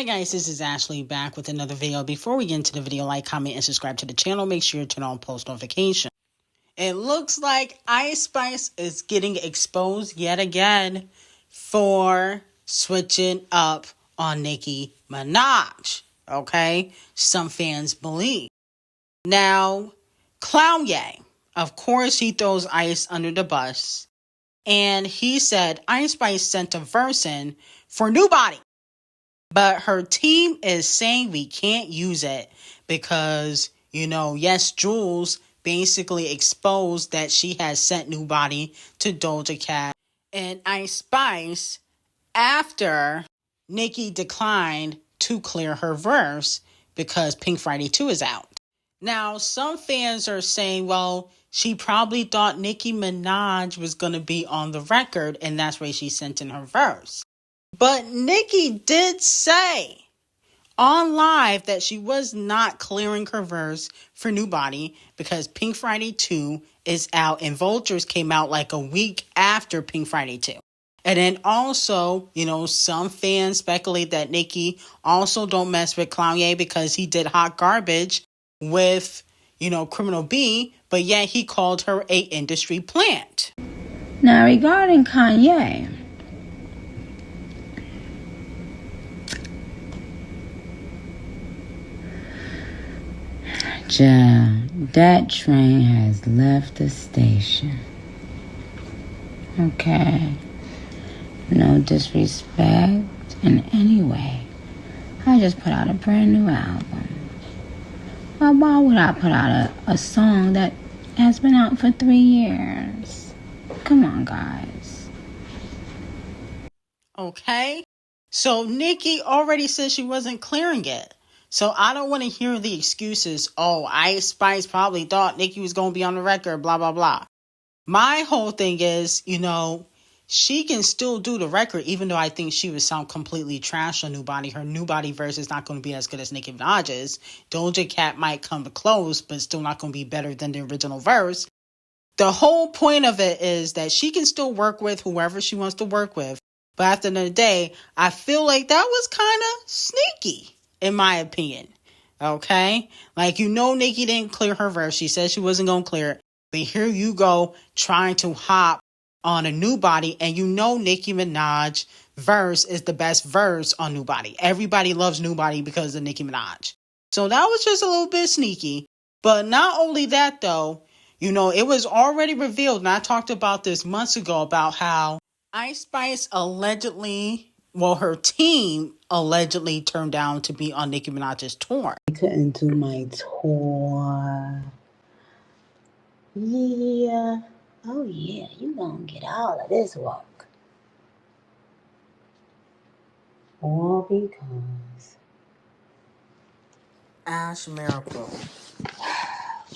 Hi guys, this is Ashley back with another video. Before we get into the video, like, comment, and subscribe to the channel. Make sure you turn on post notifications. It looks like Ice Spice is getting exposed yet again for switching up on Nicki Minaj. Okay? Some fans believe. Now, Kanye, of course he throws Ice under the bus. And he said Ice Spice sent a verse in for Nobody. But her team is saying we can't use it because, yes, Jules basically exposed that she has sent Nobody to Doja Cat and Ice Spice after Nicki declined to clear her verse because Pink Friday 2 is out. Now, some fans are saying, well, she probably thought Nicki Minaj was going to be on the record and that's why she sent in her verse. But Nicki did say on live that she was not clearing her verse for Nobody because Pink Friday 2 is out and Vultures came out like a week after Pink Friday 2. And then also, some fans speculate that Nicki also don't mess with Kanye because he did Hot Garbage with, Criminal B, but yet he called her a industry plant. Now regarding Kanye, that train has left the station. Okay. No disrespect in any way. I just put out a brand new album. But why would I put out a song that has been out for 3 years? Come on, guys. Okay. So Nicki already said she wasn't clearing it. So I don't want to hear the excuses. Oh, Ice Spice probably thought Nicki was going to be on the record, blah, blah, blah. My whole thing is, she can still do the record, even though I think she would sound completely trash on Nobody. Her Nobody verse is not going to be as good as Nicki Minaj's. Doja Cat might come close, but still not going to be better than the original verse. The whole point of it is that she can still work with whoever she wants to work with. But at the end of the day, I feel like that was kind of sneaky, in my opinion. Okay? Like, Nicki didn't clear her verse. She said she wasn't going to clear it. But here you go trying to hop on a Nobody, and Nicki Minaj verse is the best verse on Nobody. Everybody loves Nobody because of Nicki Minaj. So that was just a little bit sneaky. But not only that, though, it was already revealed, and I talked about this months ago, about how Ice Spice allegedly, her team allegedly turned down to be on Nicki Minaj's tour. I couldn't do my tour. Yeah. Oh, yeah, you gonna get all of this work. All because. Ash Miracle.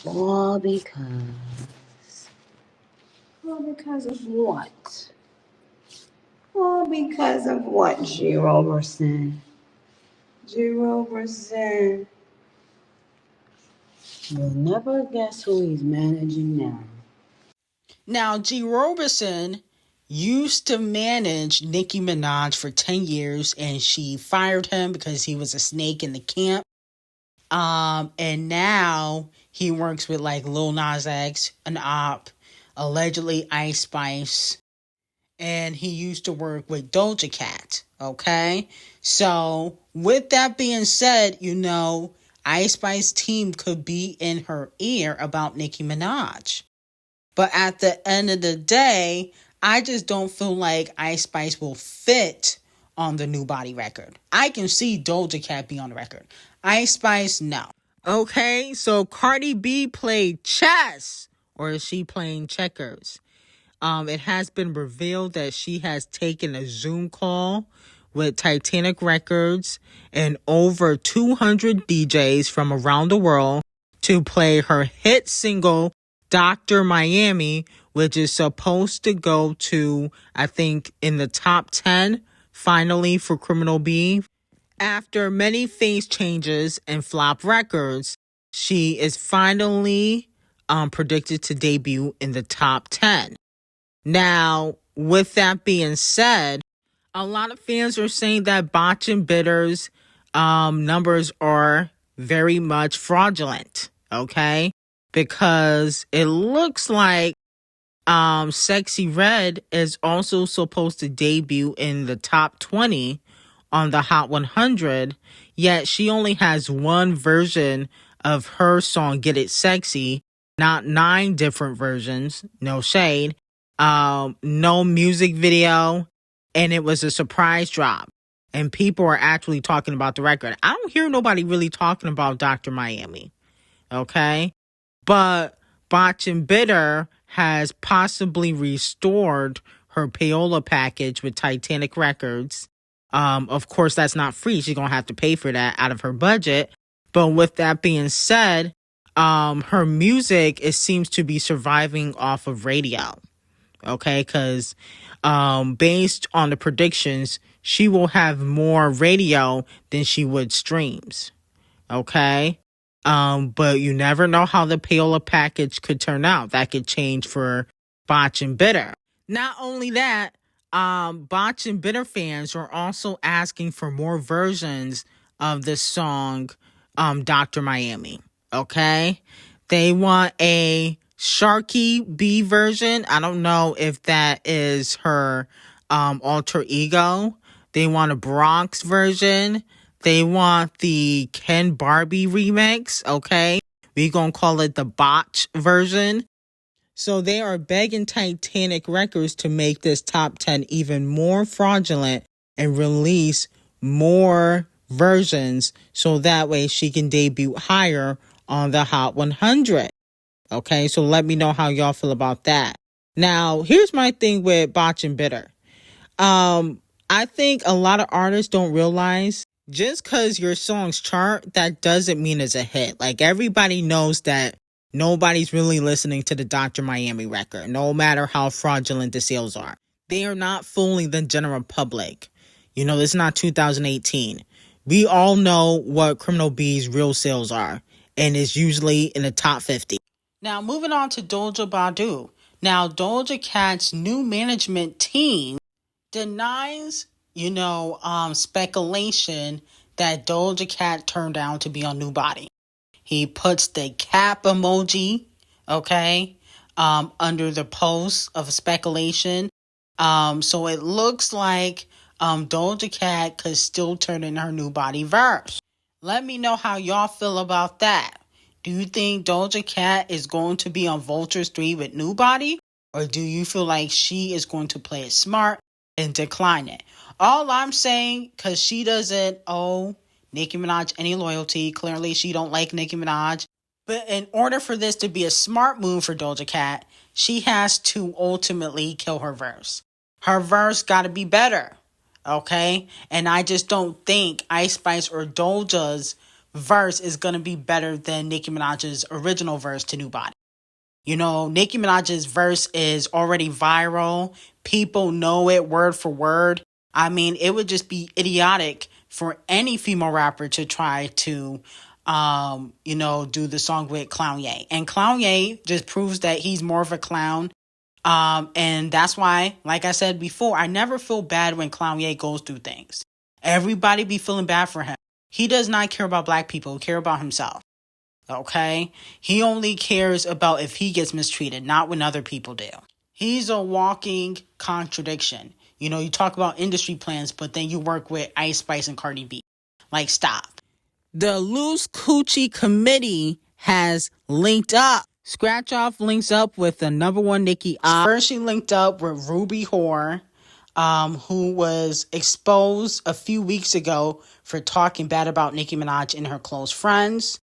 All because. All because of what? All because of what, G0%? G0%. You'll never guess who he's managing now. Now, G0% used to manage Nicki Minaj for 10 years, and she fired him because he was a snake in the camp. And now he works with like Lil Nas X, an op, allegedly Ice Spice, and he used to work with Doja Cat. Okay, so with that being said, Ice Spice team could be in her ear about Nicki Minaj. But at the end of the day, I just don't feel like Ice Spice will fit on the Nobody record. I can see Doja Cat be on the record. Ice Spice, no. Okay, so Cardi B played chess, or is she playing checkers? It has been revealed that she has taken a Zoom call with Titanic Records and over 200 DJs from around the world to play her hit single, Dr. Miami, which is supposed to go to, I think, in the top 10, finally, for Criminal B. After many face changes and flop records, she is finally predicted to debut in the top 10. Now, with that being said, a lot of fans are saying that Botch and Bitters numbers are very much fraudulent, okay? Because it looks like Sexy Red is also supposed to debut in the top 20 on the Hot 100, yet she only has one version of her song Get It Sexy, not 9 different versions, no shade, no music video, and it was a surprise drop. And people are actually talking about the record. I don't hear nobody really talking about Dr. Miami, okay? But Botch and Bitter has possibly restored her payola package with Titanic Records. Of course, that's not free. She's going to have to pay for that out of her budget. But with that being said, her music, it seems to be surviving off of radio. Okay, because based on the predictions, she will have more radio than she would streams. Okay? But you never know how the payola package could turn out. That could change for Botch and Bitter. Not only that, Botch and Bitter fans are also asking for more versions of the song Dr. Miami. Okay? They want a Sharky B version. I don't know if that is her alter ego. They want a Bronx version. They want the Ken Barbie remix, okay? We're going to call it the Botch version. So they are begging Titanic Records to make this top 10 even more fraudulent and release more versions so that way she can debut higher on the Hot 100. Okay, so let me know how y'all feel about that. Now, here's my thing with Botch and Bitter. I think a lot of artists don't realize just because your songs chart, that doesn't mean it's a hit. Like, everybody knows that nobody's really listening to the Dr. Miami record, no matter how fraudulent the sales are. They are not fooling the general public. You know, it's not 2018. We all know what Criminal B's real sales are, and it's usually in the top 50. Now, moving on to Doja Badu. Now, Doja Cat's new management team denies, speculation that Doja Cat turned down to be on New Body. He puts the cap emoji, okay, under the post of speculation. So it looks like Doja Cat could still turn in her New Body verse. Let me know how y'all feel about that. Do you think Doja Cat is going to be on Vultures 3 with New Body? Or do you feel like she is going to play it smart and decline it? All I'm saying, because she doesn't owe Nicki Minaj any loyalty. Clearly, she don't like Nicki Minaj. But in order for this to be a smart move for Doja Cat, she has to ultimately kill her verse. Her verse got to be better, okay? And I just don't think Ice Spice or Doja's verse is going to be better than Nicki Minaj's original verse to New Body. You know, Nicki Minaj's verse is already viral. People know it word for word. I mean, it would just be idiotic for any female rapper to try to, do the song with Clown Ye. And Clown Ye just proves that he's more of a clown. And that's why, like I said before, I never feel bad when Clown Ye goes through things. Everybody be feeling bad for him. He does not care about black people. He cares about himself. Okay? He only cares about if he gets mistreated, not when other people do. He's a walking contradiction. You know, you talk about industry plans, but then you work with Ice Spice and Cardi B. Like, stop. The Loose Coochie Committee has linked up. Scratch Off links up with the number one Nicki. First, she linked up with Ruby Whore, who was exposed a few weeks ago for talking bad about Nicki Minaj and her close friends,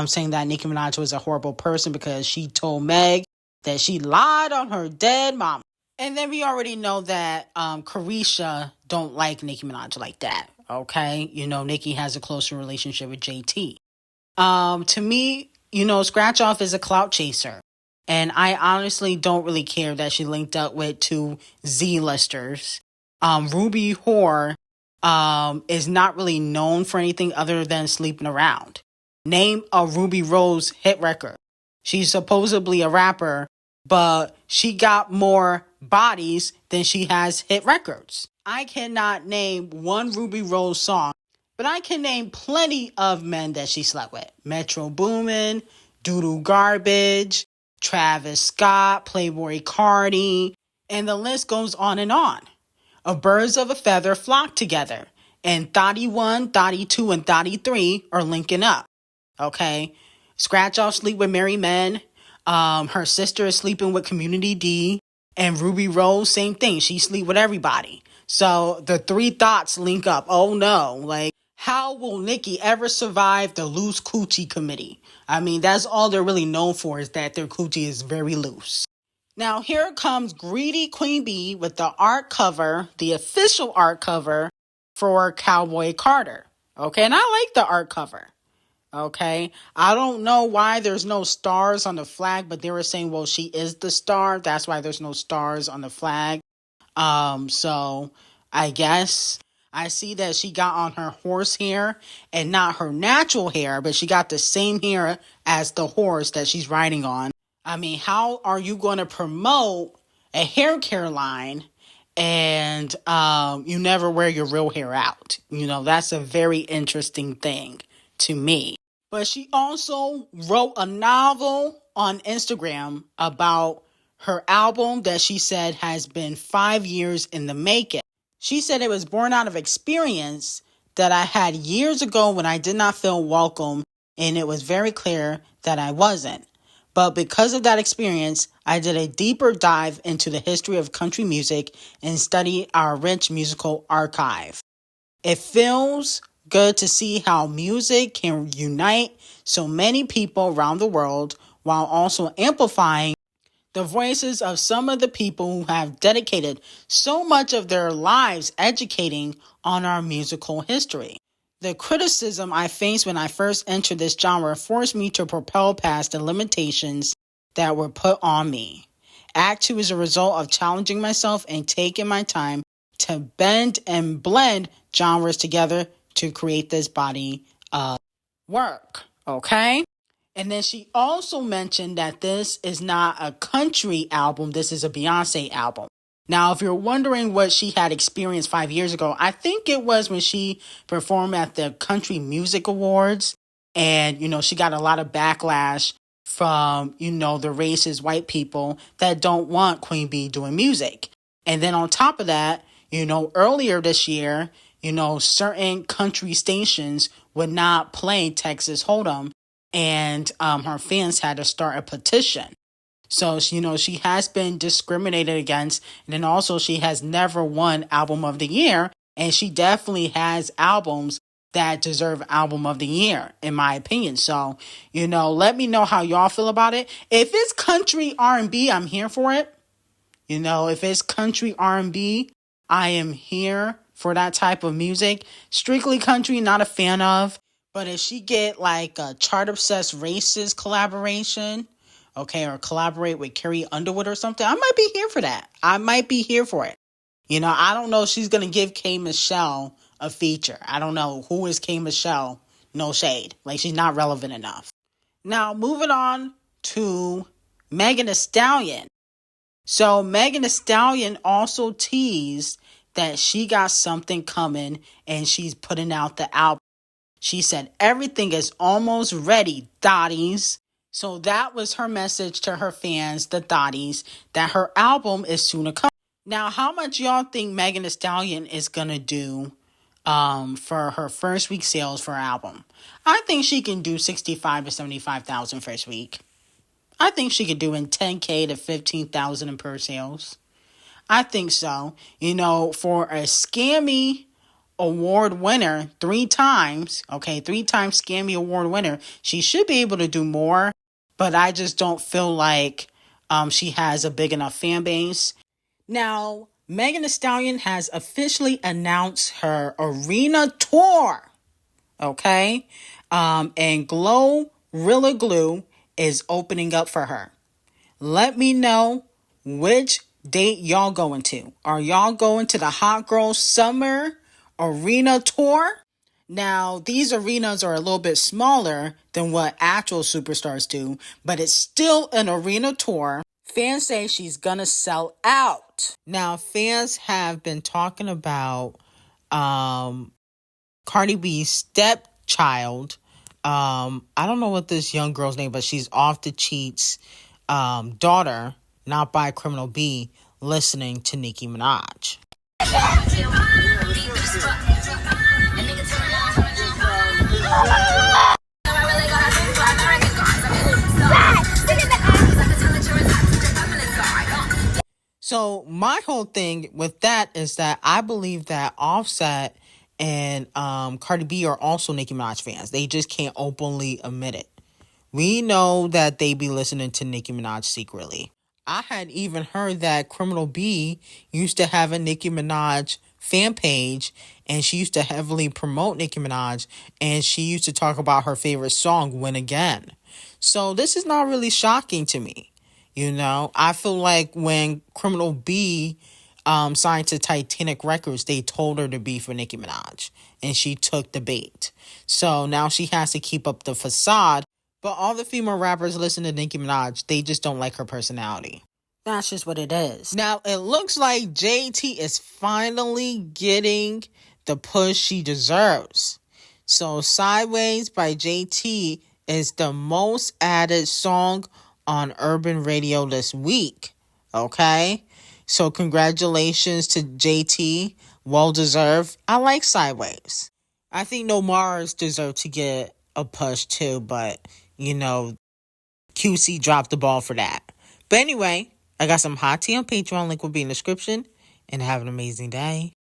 saying that Nicki Minaj was a horrible person because she told Meg that she lied on her dead mama. And then we already know that Carisha don't like Nicki Minaj like that, okay? You know, Nicki has a closer relationship with JT. To me, Scratch Off is a clout chaser. And I honestly don't really care that she linked up with two Z-listers. Ruby Whore is not really known for anything other than sleeping around. Name a Ruby Rose hit record. She's supposedly a rapper, but she got more bodies than she has hit records. I cannot name one Ruby Rose song. But I can name plenty of men that she slept with. Metro Boomin, Doodoo Garbage, Travis Scott, Playboy Cardi, and the list goes on and on. Birds of a feather flock together, and Thotty 1, Thotty 2, and Thotty 3 are linking up. Okay? Scratch Off sleep with Mary Men. Her sister is sleeping with Community D. And Ruby Rose, same thing. She sleep with everybody. So the three thoughts link up. Oh no. Like, how will Nicki ever survive the loose coochie committee? I mean, that's all they're really known for, is that their coochie is very loose. Now here comes Greedy Queen Bee with the art cover, the official art cover for Cowboy Carter. Okay, and I like the art cover. Okay, I don't know why there's no stars on the flag, but they were saying, well, she is the star. That's why there's no stars on the flag. So I guess I see that she got on her horse hair and not her natural hair, but she got the same hair as the horse that she's riding on. I mean, how are you going to promote a hair care line and you never wear your real hair out? You know, that's a very interesting thing to me. But she also wrote a novel on Instagram about her album that she said has been 5 years in the making. She said it was born out of experience that I had years ago when I did not feel welcome, and it was very clear that I wasn't. But because of that experience, I did a deeper dive into the history of country music and studied our rich musical archive. It feels good to see how music can unite so many people around the world while also amplifying the voices of some of the people who have dedicated so much of their lives educating on our musical history. The criticism I faced when I first entered this genre forced me to propel past the limitations that were put on me. Act 2 is a result of challenging myself and taking my time to bend and blend genres together to create this body of work. Okay? And then she also mentioned that this is not a country album. This is a Beyoncé album. Now, if you're wondering what she had experienced 5 years ago, I think it was when she performed at the Country Music Awards. And, she got a lot of backlash from, the racist white people that don't want Queen Bee doing music. And then on top of that, earlier this year, certain country stations would not play Texas Hold'em, and her fans had to start a petition. So, she has been discriminated against, and then also she has never won Album of the Year, and she definitely has albums that deserve Album of the Year, in my opinion. So, let me know how y'all feel about it. If it's country R&B, I'm here for it. If it's country R&B, I am here for that type of music. Strictly country, not a fan of. But if she get like a Chart Obsessed Racist collaboration, okay, or collaborate with Carrie Underwood or something, I might be here for that. I might be here for it. I don't know if she's going to give K. Michelle a feature. I don't know who is K. Michelle. No shade. Like, she's not relevant enough. Now, moving on to Megan Thee Stallion. So Megan Thee Stallion also teased that she got something coming and she's putting out the album. She said everything is almost ready, thotties. So that was her message to her fans, the thotties, that her album is soon to come. Now, how much y'all think Megan Thee Stallion is going to do for her first week sales for her album? I think she can do 65 to 75,000 first week. I think she could do in 10K to 15,000 in per sales. I think so. For a Scammy Award winner 3 times, 3-time Scammy Award winner, she should be able to do more, but I just don't feel like she has a big enough fan base. Now, Megan Thee Stallion has officially announced her arena tour, and Glorilla Glue is opening up for her. Let me know which date y'all going to. Are y'all going to the Hot Girl Summer Arena Tour? Now, these arenas are a little bit smaller than what actual superstars do, but it's still an arena tour. Fans say she's gonna sell out. Now, fans have been talking about Cardi B's stepchild. I don't know what this young girl's name, but she's Off the Cheats daughter, not by Criminal B, listening to Nicki Minaj. So my whole thing with that is that I believe that Offset and Cardi B are also Nicki Minaj fans. They just can't openly admit it. We know that they be listening to Nicki Minaj secretly. I had even heard that Criminal B used to have a Nicki Minaj fan page, and she used to heavily promote Nicki Minaj, and she used to talk about her favorite song, Win Again. So this is not really shocking to me. You know, I feel like when Criminal B signed to Titanic Records, they told her to be for Nicki Minaj, and she took the bait. So now she has to keep up the facade, but all the female rappers listen to Nicki Minaj, they just don't like her personality. That's just what it is. Now, it looks like JT is finally getting the push she deserves. So Sideways by JT is the most added song on urban radio this week. Okay? So congratulations to JT. Well deserved. I like Sideways. I think No Mars deserve to get a push too, but you know, QC dropped the ball for that. But anyway, I got some hot tea on Patreon. Link will be in the description. And have an amazing day.